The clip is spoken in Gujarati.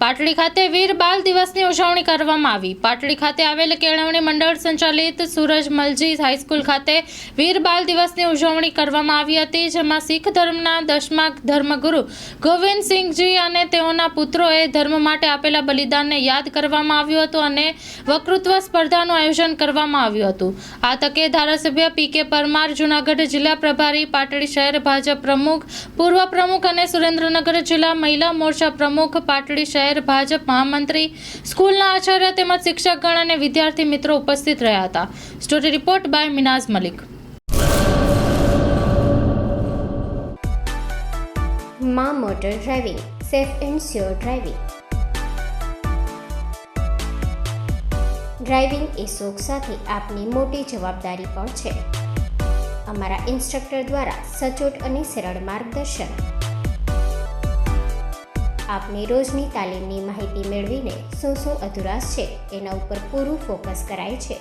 પાટડી ખાતે વીર બાલ દિવસની ઉજવણી કરવામાં આવી। પાટડી ખાતે આવેલ કેળવણી મંડળ સંચાલિત સૂરજ મલજી હાઈસ્કૂલ ખાતે વીર બાલ દિવસની ઉજવણી કરવામાં આવી હતી, જેમાં શીખ ધર્મના 10મા ધર્મગુરુ ગોવિંદસિંહજી અને તેઓના પુત્રોએ ધર્મ માટે આપેલા બલિદાનને યાદ કરવામાં આવ્યું હતું અને વક્તૃત્વ સ્પર્ધાનું આયોજન કરવામાં આવ્યું હતું। આ તકે ધારાસભ્ય પી.કે. પરમાર, જૂનાગઢ જિલ્લા પ્રભારી, પાટડી શહેર ભાજપ પ્રમુખ, પૂર્વ પ્રમુખ અને સુરેન્દ્રનગર જિલ્લા મહિલા મોરચા પ્રમુખ, પાટડી શહેર ભાજપ મહામંત્રી, સ્કૂલના આચાર્ય તેમજ શિક્ષકગણ અને વિદ્યાર્થી મિત્રો ઉપસ્થિત રહ્યા હતા। Story report by Minaz Malik. માં motor driving, safe and sure driving. Driving એ શોખ સાથે આપની મોટી જવાબદારી પણ છે। અમારા ઇન્સ્ટ્રક્ટર દ્વારા સચોટ અને સરળ માર્ગદર્શન, આપની રોજની તાલીમની માહિતી મેળવીને શું અધુરાશ છે એના ઉપર પૂરું ફોકસ કરાય છે।